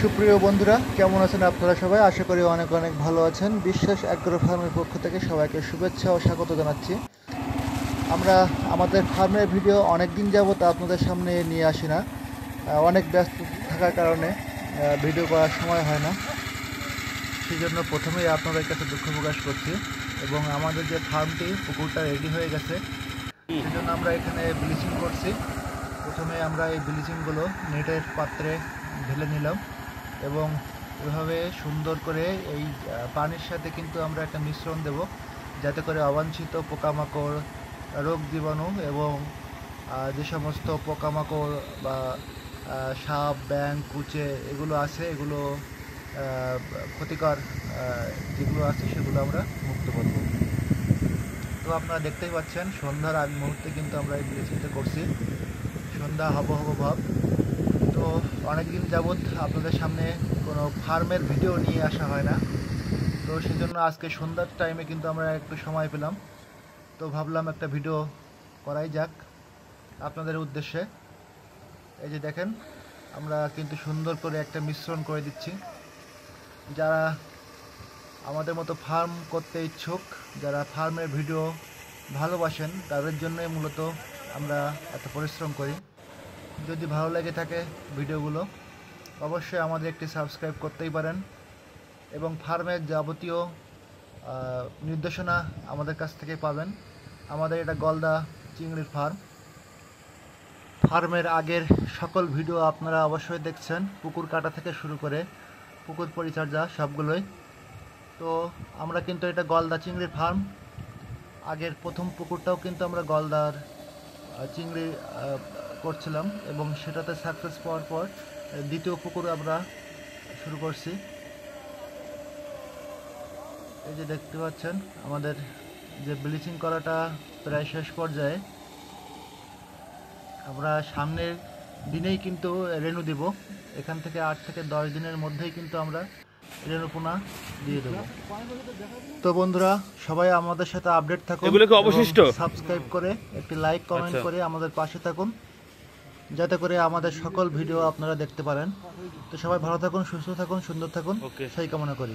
সুপ্রিয় বন্ধুরা, কেমন আছেন আপনারা সবাই? আশা করি অনেক অনেক ভালো আছেন। বিশ্বাস অ্যাগ্রো ফার্মের পক্ষ থেকে সবাইকে শুভেচ্ছা ও স্বাগত জানাচ্ছি। আমরা আমাদের ফার্মের ভিডিও অনেক দিন যাবত আপনাদের সামনে নিয়ে আসি না, অনেক ব্যস্ত থাকার কারণে ভিডিও করার সময় হয় না। সেই জন্য প্রথমেই আপনাদের কাছে দুঃখ প্রকাশ করছি। এবং আমাদের যে ফার্মটি, পুকুরটা রেডি হয়ে গেছে, সেই জন্য আমরা এখানে ব্লিচিং করছি। প্রথমে আমরা এই ব্লিচিংগুলো নেটের পাত্রে ঢেলে নিলাম এবং এভাবে সুন্দর করে এই পানির সাথে কিন্তু আমরা একটা মিশ্রণ দেব, যাতে করে অবাঞ্ছিত পোকামাকড়, রোগ জীবাণু এবং যে সমস্ত পোকামাকড় বা সাপ, ব্যাঙ, কুচে এগুলো আছে, এগুলো ক্ষতিকর যেগুলো আছে সেগুলো আমরা মুক্ত করব। তো আপনারা দেখতেই পাচ্ছেন, সন্ধ্যার আগ মুহূর্তে কিন্তু আমরা এই ব্লিচিংটা করছি। সন্ধ্যা হব ভাব। তো অনেকদিন যাবৎ আপনাদের সামনে কোনো ফার্মের ভিডিও নিয়ে আসা হয় না, তো সেজন্য আজকে সন্ধ্যার টাইমে কিন্তু আমরা একটু সময় পেলাম, তো ভাবলাম একটা ভিডিও করাই যাক আপনাদের উদ্দেশ্যে। এই যে দেখেন, আমরা কিন্তু সুন্দর করে একটা মিশ্রণ করে দিচ্ছি। যারা আমাদের মতো ফার্ম করতে ইচ্ছুক, যারা ফার্মের ভিডিও ভালোবাসেন, তাদের জন্যই মূলত আমরা এত পরিশ্রম করি। যদি ভালো লেগে থাকে ভিডিওগুলো, অবশ্যই আমাদের একটি সাবস্ক্রাইব করতেই পারেন এবং ফার্মের যাবতীয় নির্দেশনা আমাদের কাছ থেকে পাবেন। আমাদের এটা গলদা চিংড়ির ফার্মের আগের সকল ভিডিও আপনারা অবশ্যই দেখছেন, পুকুর কাটা থেকে শুরু করে পুকুর পরিচর্যা সবগুলোই। তো আমরা কিন্তু এটা গলদা চিংড়ির ফার্ম। আগের প্রথম পুকুরটাও কিন্তু আমরা গলদার চিংড়ি করছিলাম এবং সেটাতে সাকসেস পাওয়ার পর দ্বিতীয় পুকুর আমরা শুরু করছি। এই যে দেখতে পাচ্ছেন, আমাদের যে ব্লিচিং করাটা প্রায় শেষ পর্যায়ে। আমরা সামনের দিনেই কিন্তু রেণু দিব। এখান থেকে 8 থেকে 10 দিনের মধ্যেই কিন্তু আমরা রেণুপোনা দিয়ে দেবো। তো বন্ধুরা, সবাই আমাদের সাথে আপডেট থাকুন, সাবস্ক্রাইব করে একটি লাইক কমেন্ট করে আমাদের পাশে থাকুন, যাতে করে আমাদের সকল ভিডিও আপনারা দেখতে পারেন। তো সবাই ভালো থাকুন, সুস্থ থাকুন, সুন্দর থাকুন, সেই কামনা করি।